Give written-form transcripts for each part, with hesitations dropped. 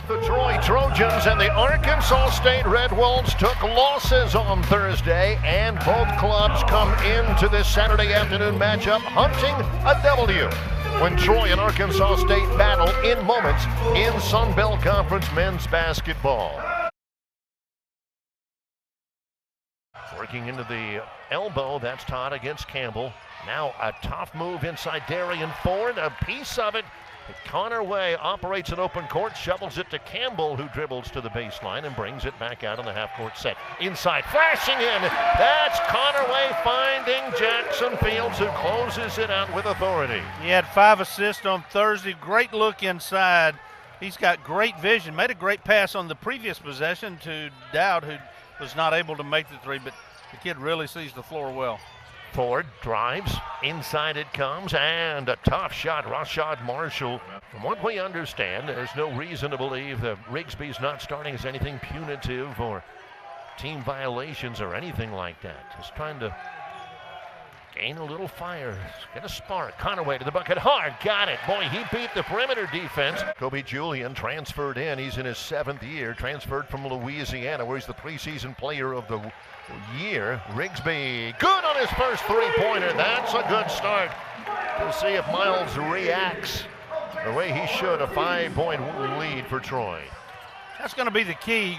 The Troy Trojans and the Arkansas State Red Wolves took losses on Thursday, and both clubs come into this Saturday afternoon matchup hunting a W when Troy and Arkansas State battle in moments in Sun Belt Conference men's basketball. Working into the elbow, that's Todd against Campbell. Now a tough move inside Darian Ford, a piece of it. Connor Way operates an open court, shovels it to Campbell, who dribbles to the baseline and brings it back out on the half-court set. Inside, flashing in. That's Connor Way finding Jackson Fields, who closes it out with authority. He had 5 assists on Thursday. Great look inside. He's got great vision. Made a great pass on the previous possession to Dowd, who was not able to make the three, but the kid really sees the floor well. Ford drives, inside it comes, and a tough shot, Rashad Marshall. From what we understand, there's no reason to believe that Rigsby's not starting as anything punitive or team violations or anything like that. Just trying to gain a little fire, get a spark. Conaway to the bucket, hard, got it. Boy, he beat the perimeter defense. Kobe Julian transferred in. He's in his 7th year, transferred from Louisiana, where he's the preseason player of the year. Rigsby, good on his first three-pointer. That's a good start. We'll see if Miles reacts the way he should. A 5-point lead for Troy. That's going to be the key.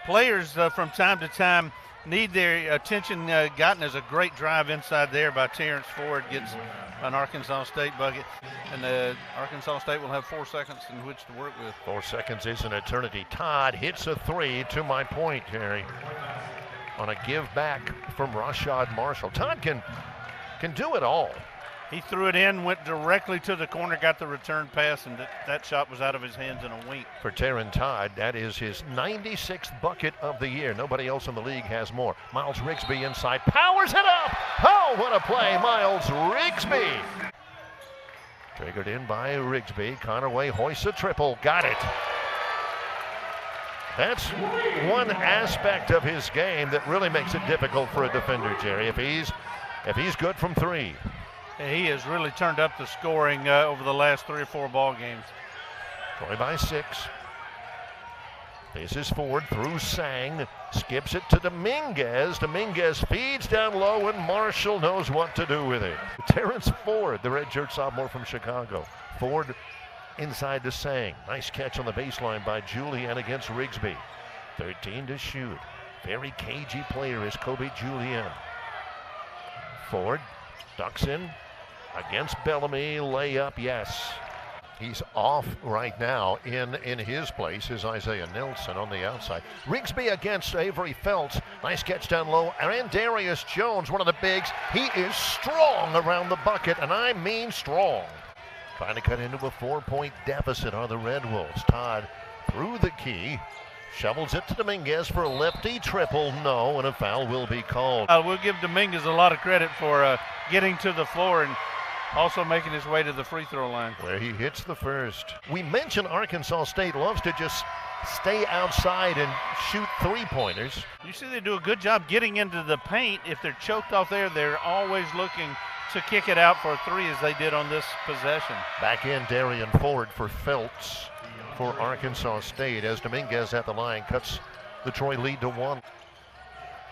Players from time to time need their attention gotten. As a great drive inside there by Terrence Ford gets an Arkansas State bucket, and Arkansas State will have 4 seconds in which to work with. 4 seconds is an eternity. Todd hits a three, to my point, Harry, on a give back from Rashad Marshall. Todd can do it all. He threw it in, went directly to the corner, got the return pass, and that shot was out of his hands in a wink. For Taryn Todd, that is his 96th bucket of the year. Nobody else in the league has more. Miles Rigsby inside, powers it up. Oh, what a play, Miles Rigsby. Triggered in by Rigsby. Connor Way hoists a triple, got it. That's one aspect of his game that really makes it difficult for a defender, Jerry, if he's good from three. He has really turned up the scoring over the last 3 or 4 ball games. Troy by 6. This is Ford through Sang, skips it to Dominguez. Dominguez feeds down low, and Marshall knows what to do with it. Terrence Ford, the redshirt sophomore from Chicago. Ford inside to Sang. Nice catch on the baseline by Julian against Rigsby. 13 to shoot. Very cagey player is Kobe Julian. Ford ducks in against Bellamy. Layup, yes. He's off right now. In his place is Isaiah Nelson on the outside. Rigsby against Avery Felts. Nice catch down low. And Darius Jones, one of the bigs. He is strong around the bucket, and I mean strong. Trying to cut into a 4-point deficit are the Red Wolves. Todd through the key. Shovels it to Dominguez for a lefty triple. No, and a foul will be called. We'll give Dominguez a lot of credit for getting to the floor and also making his way to the free throw line, where he hits the first. We mentioned Arkansas State loves to just stay outside and shoot three-pointers. You see they do a good job getting into the paint. If they're choked off there, they're always looking to kick it out for a three, as they did on this possession. Back in Darian Ford for Felts for Arkansas State, as Dominguez at the line cuts the Troy lead to 1.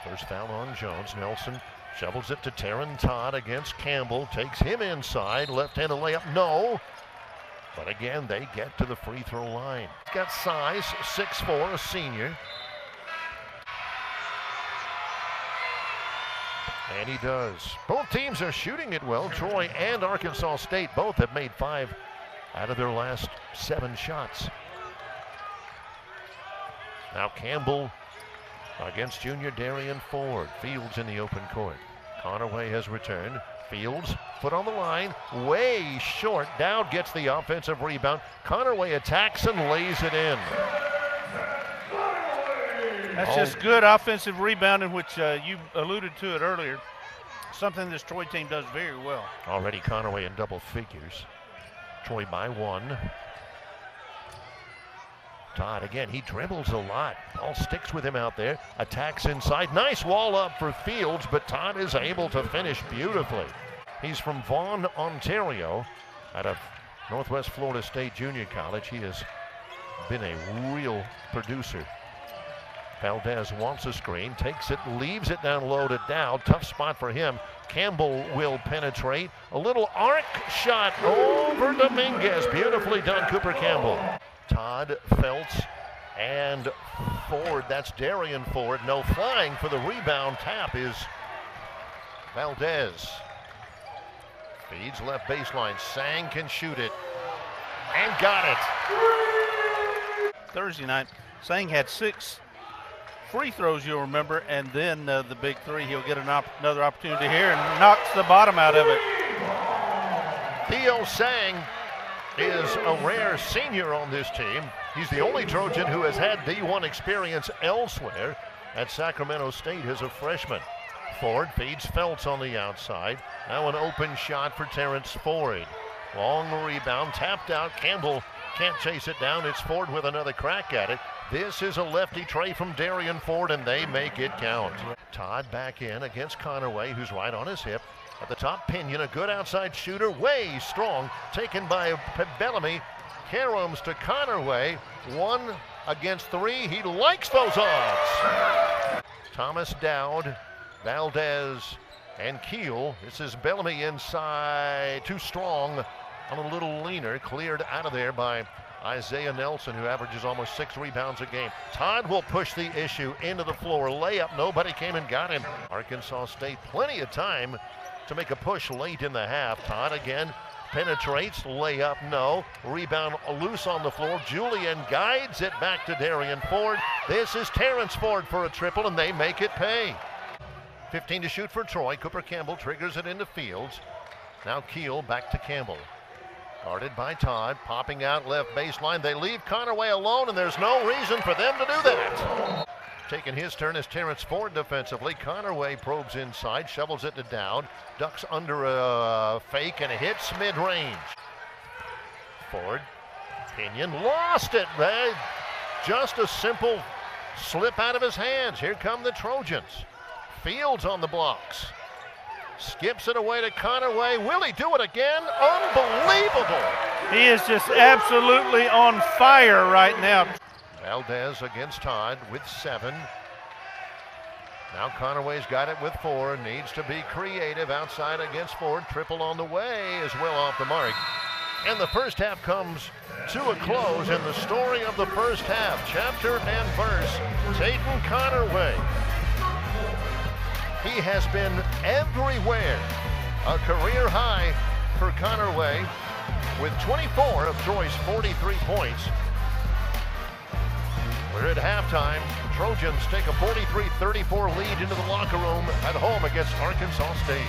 First foul on Jones. Nelson shovels it to Taryn Todd against Campbell. Takes him inside. Left-handed layup. No. But again, they get to the free throw line. He's got size, 6'4", a senior. And he does. Both teams are shooting it well. Troy and Arkansas State both have made 5 out of their last 7 shots. Now Campbell against junior Darian Ford. Fields in the open court. Conaway has returned. Fields, foot on the line, way short. Dowd gets the offensive rebound. Conaway attacks and lays it in. That's just good offensive rebounding, which you alluded to it earlier. Something this Troy team does very well. Already Conaway in double figures. Troy by 1. Todd again, he dribbles a lot. Ball sticks with him out there. Attacks inside. Nice wall up for Fields, but Todd is able to finish beautifully. He's from Vaughan, Ontario, out of Northwest Florida State Junior College. He is been a real producer. Valdez wants a screen, takes it, leaves it down low to Dowd. Tough spot for him. Campbell will penetrate. A little arc shot over Dominguez. Beautifully done, Cooper Campbell. Todd, Felts, and Ford. That's Darian Ford. No flying for the rebound. Tap is Valdez. Feeds left baseline. Sang can shoot it. And got it. Thursday night, Sang had 6 free throws, you'll remember, and then the big three. He'll get another opportunity here and knocks the bottom out of it. Theo Sang is a rare senior on this team. He's the only Trojan who has had D1 experience elsewhere. At Sacramento State as a freshman. Ford feeds Felts on the outside. Now an open shot for Terrence Ford. Long rebound, tapped out. Campbell can't chase it down. It's Ford with another crack at it. This is a lefty tray from Darian Ford, and they make it count. Todd back in against Conaway, who's right on his hip. At the top, Pinion, a good outside shooter, way strong. Taken by Bellamy. Karoms to Conaway. 1 against 3. He likes those odds. Thomas Dowd, Valdez, and Keel. This is Bellamy inside. Too strong. On a little leaner. Cleared out of there by Isaiah Nelson, who averages almost 6 rebounds a game. Todd will push the issue into the floor. Layup, nobody came and got him. Arkansas State, plenty of time to make a push late in the half. Todd again penetrates, layup, no. Rebound loose on the floor. Julian guides it back to Darian Ford. This is Terrence Ford for a triple, and they make it pay. 15 to shoot for Troy. Cooper Campbell triggers it into Fields. Now Keel back to Campbell. Guarded by Todd, popping out left baseline. They leave Conaway alone, and there's no reason for them to do that. Taking his turn is Terrence Ford defensively. Conaway probes inside, shovels it to Dowd, ducks under a fake, and hits mid-range. Ford, Pinion lost it. Just a simple slip out of his hands. Here come the Trojans. Fields on the blocks. Skips it away to Conaway. Will he do it again? Unbelievable. He is just absolutely on fire right now. Valdez against Todd with 7. Now Conaway's got it with 4. Needs to be creative outside against Ford. Triple on the way is well off the mark. And the first half comes to a close. And the story of the first half, chapter and verse, Tayton Conaway. He has been everywhere. A career high for Conaway with 24 of Troy's 43 points. We're at halftime. Trojans take a 43-34 lead into the locker room at home against Arkansas State.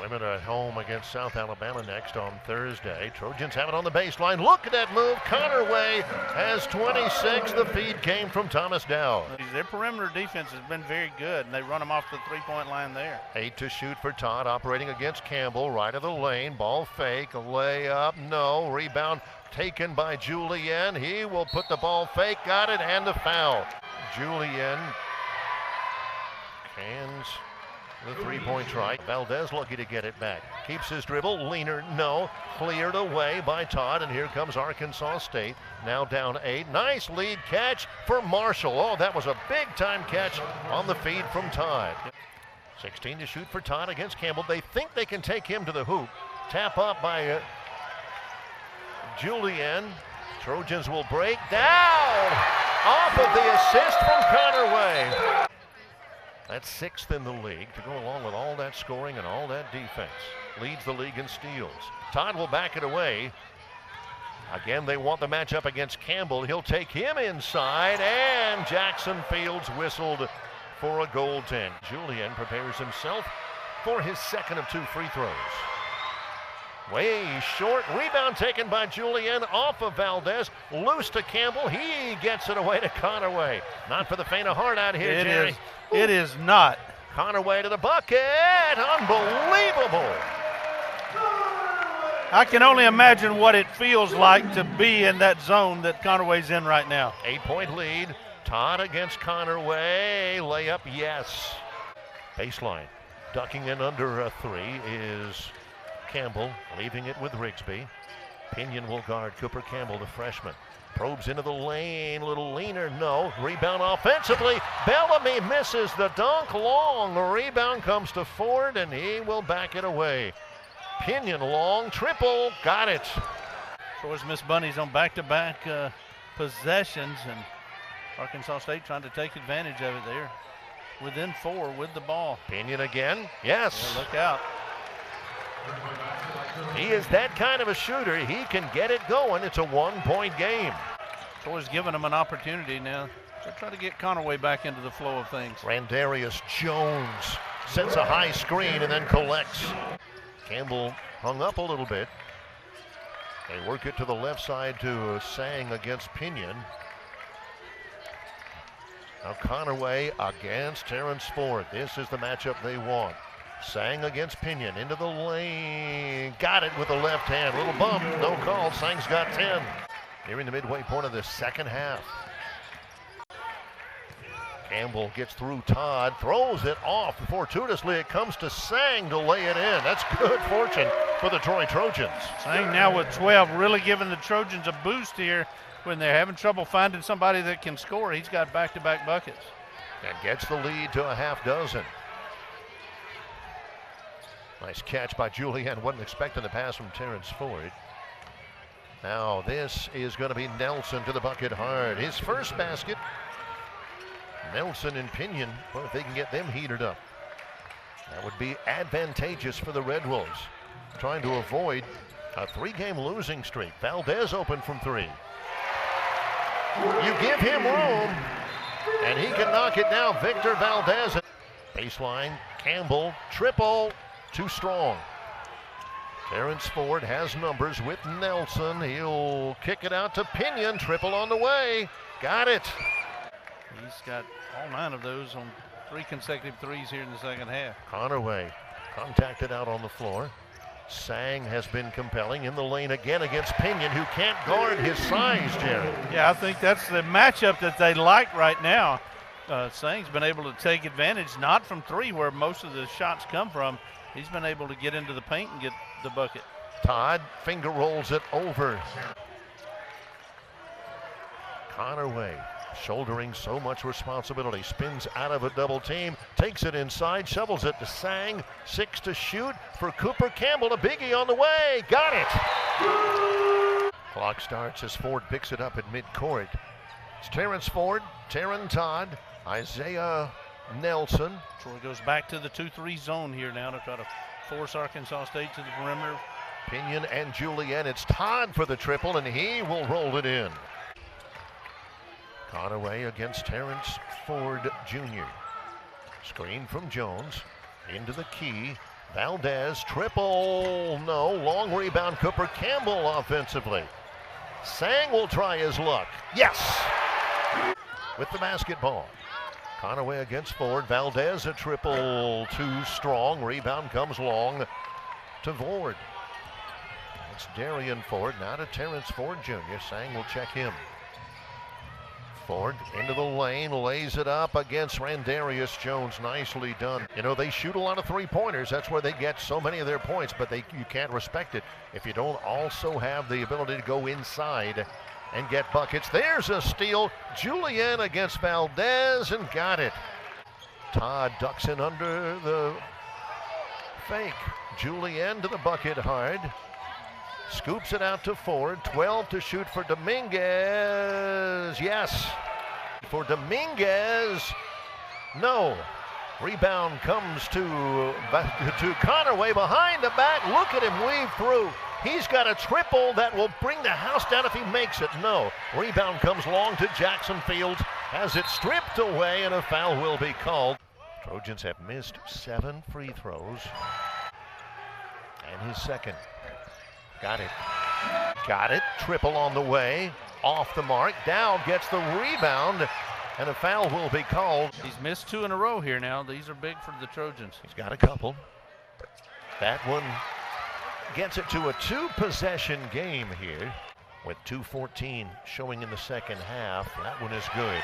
Women at home against South Alabama next on Thursday. Trojans have it on the baseline. Look at that move. Conaway has 26. The feed came from Thomas Dowd. Their perimeter defense has been very good, and they run them off the three-point line there. 8 to shoot for Todd, operating against Campbell. Right of the lane. Ball fake. A layup. No. Rebound taken by Julian. He will put the ball fake. Got it, and the foul. Julian hands the 3-point try. Valdez lucky to get it back. Keeps his dribble. Leaner, no. Cleared away by Todd, and here comes Arkansas State. Now down 8. Nice lead catch for Marshall. Oh, that was a big-time catch on the feed from Todd. 16 to shoot for Todd against Campbell. They think they can take him to the hoop. Tap up by Julian. Trojans will break down off of the assist from Conaway. That's 6th in the league to go along with all that scoring and all that defense. Leads the league in steals. Todd will back it away. Again, they want the matchup against Campbell. He'll take him inside, and Jackson Fields whistled for a goaltend. Julian prepares himself for his second of 2 free throws. Way short. Rebound taken by Julian off of Valdez. Loose to Campbell. He gets it away to Conaway. Not for the faint of heart out here, Jerry. It is not. Conaway to the bucket. Unbelievable. I can only imagine what it feels like to be in that zone that Conaway's in right now. 8-point lead. Todd against Conaway. Layup, yes. Baseline. Ducking in under a 3 is Campbell, leaving it with Rigsby. Pinion will guard Cooper Campbell, the freshman. Probes into the lane, a little leaner, no. Rebound offensively. Bellamy misses the dunk. Long rebound comes to Ford, and he will back it away. Pinion long, triple, got it. Troy's Miss Bunnies on back-to-back possessions, and Arkansas State trying to take advantage of it there. Within 4 with the ball. Pinion again, yes. Yeah, look out. He is that kind of a shooter. He can get it going. It's a 1-point game. Troy's giving him an opportunity now. They're trying to get Conaway back into the flow of things. Randarius Jones sets a high screen and then collects. Campbell hung up a little bit. They work it to the left side to Sang against Pinion. Now Conaway against Terrence Ford. This is the matchup they want. Sang against Pinion, into the lane. Got it with the left hand. Little bump, no call. Sang's got 10. Nearing the midway point of the second half. Campbell gets through Todd, throws it off. Fortuitously, it comes to Sang to lay it in. That's good fortune for the Troy Trojans. Sang now with 12, really giving the Trojans a boost here when they're having trouble finding somebody that can score. He's got back-to-back buckets. And gets the lead to a half dozen. Nice catch by Julian. Wasn't expecting the pass from Terrence Ford. Now this is going to be Nelson to the bucket hard. His first basket. Nelson and Pinion, well, if they can get them heated up, that would be advantageous for the Red Wolves. Trying to avoid a 3-game losing streak. Valdez open from 3. You give him room, and he can knock it down. Victor Valdez. Baseline, Campbell, triple. Too strong. Terrence Ford has numbers with Nelson. He'll kick it out to Pinion. Triple on the way. Got it. He's got all 9 of those on 3 consecutive threes here in the second half. Conaway contacted out on the floor. Sang has been compelling in the lane again against Pinion, who can't guard his size, Jerry. Yeah, I think that's the matchup that they like right now. Sang's been able to take advantage, not from 3 where most of the shots come from. He's been able to get into the paint and get the bucket. Todd finger rolls it over. Conaway shouldering so much responsibility. Spins out of a double team. Takes it inside. Shovels it to Sang. 6 to shoot for Cooper Campbell. A biggie on the way. Got it. Clock starts as Ford picks it up at midcourt. It's Terrence Ford, Terran Todd, Isaiah Nelson. Troy goes back to the 2-3 zone here now to try to force Arkansas State to the perimeter. Pinion and Julian. It's Todd for the triple, and he will roll it in. Conaway against Terrence Ford Jr. Screen from Jones. Into the key. Valdez, triple. No. Long rebound. Cooper Campbell offensively. Sang will try his luck. Yes! With the basketball. Conaway against Ford. Valdez a triple, too strong. Rebound comes long to Ford. It's Darian Ford, now to Terrence Ford Jr. Sang will check him. Ford into the lane, lays it up against Randarius Jones. Nicely done. You know, they shoot a lot of 3-pointers. That's where they get so many of their points, but you can't respect it if you don't also have the ability to go inside and get buckets. There's a steal. Julian against Valdez and got it. Todd ducks in under the fake. Julian to the bucket hard. Scoops it out to Ford. 12 to shoot for Dominguez. Yes. For Dominguez. No. Rebound comes to Conaway behind the back. Look at him weave through. He's got a triple that will bring the house down if he makes it. No. Rebound comes long to Jackson Fields. Has it stripped away, and a foul will be called. Trojans have missed 7 free throws. And his second. Got it. Got it. Triple on the way. Off the mark. Dowd gets the rebound, and a foul will be called. He's missed 2 in a row here now. These are big for the Trojans. He's got a couple. That one gets it to a 2-possession game here with 2:14 showing in the second half. That one is good.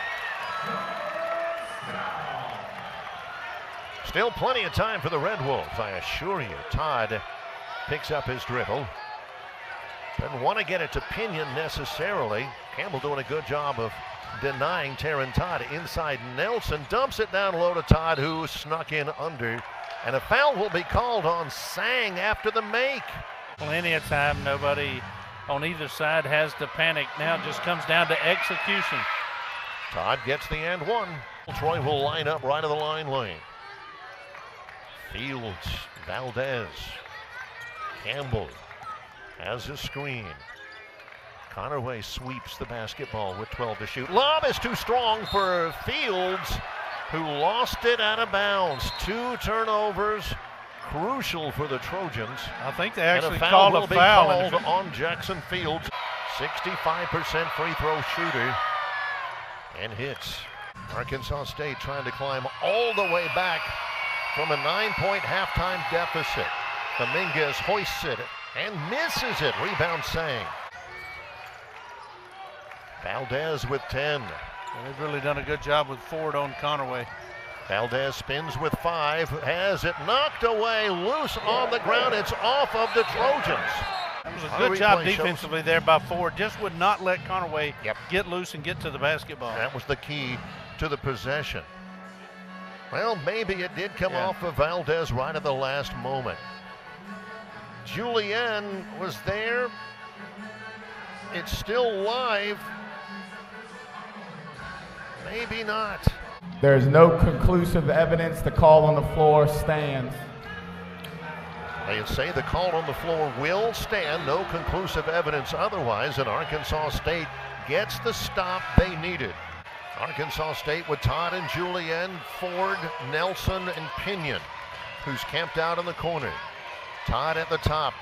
Still plenty of time for the Red Wolves, I assure you. Todd picks up his dribble. Doesn't want to get it to Pinion necessarily. Campbell doing a good job of denying Taryn Todd. Inside Nelson dumps it down low to Todd, who snuck in under. And a foul will be called on Sang after the make. Plenty of time. Nobody on either side has to panic. Now it just comes down to execution. Todd gets the and one. Troy will line up right of the line lane. Fields, Valdez, Campbell has his screen. Conaway sweeps the basketball with 12 to shoot. Lob is too strong for Fields, who lost it out of bounds. 2 turnovers, crucial for the Trojans. I think they actually and a foul called will a foul. be called on Jackson Fields. 65% free throw shooter and hits. Arkansas State trying to climb all the way back from a 9-point halftime deficit. Dominguez hoists it and misses it. Rebound Sang. Valdez with 10. They've really done a good job with Ford on Conaway. Valdez spins with 5, has it knocked away, loose on the ground. It's off of the Trojans. That was a good job defensively there by Ford. Just would not let Conaway get loose and get to the basketball. That was the key to the possession. Well, maybe it did come off of Valdez right at the last moment. Julien was there. It's still live. Maybe not. There is no conclusive evidence. The call on the floor stands. They say the call on the floor will stand. No conclusive evidence otherwise, and Arkansas State gets the stop they needed. Arkansas State with Todd and Julien, Ford, Nelson, and Pinion, who's camped out in the corner. Todd at the top.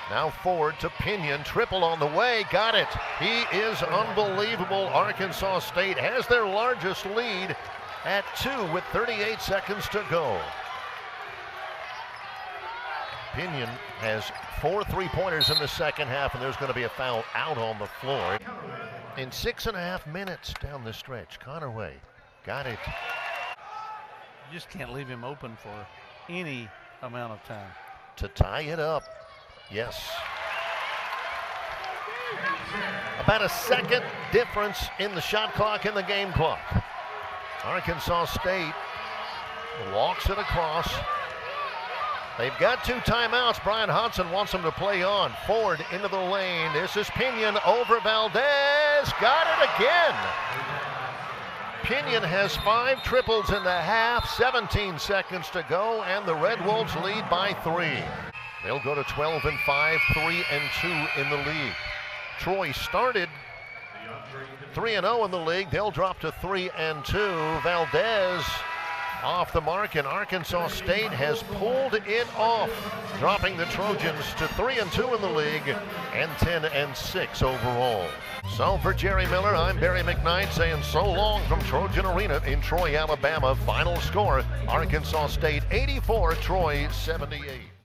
Now Ford to Pinion, triple on the way, got it. He is unbelievable. Arkansas State has their largest lead at 2 with 38 seconds to go. Pinion has 4 3-pointers in the second half, and there's going to be a foul out on the floor. In 6.5 minutes down the stretch, Conaway got it. You just can't leave him open for any amount of time. To tie it up. Yes. About a second difference in the shot clock and the game clock. Arkansas State walks it across. They've got 2 timeouts. Brian Hodson wants them to play on. Ford into the lane. This is Pinion over Valdez. Got it again. Pinion has 5 triples in the half. 17 seconds to go, and the Red Wolves lead by 3. They'll go to 12-5, 3-2 in the league. Troy started 3-0 in the league. They'll drop to 3-2. Valdez off the mark, and Arkansas State has pulled it off, dropping the Trojans to 3-2 in the league and 10-6 overall. So for Jerry Miller, I'm Barry McKnight saying so long from Trojan Arena in Troy, Alabama. Final score, Arkansas State 84, Troy 78.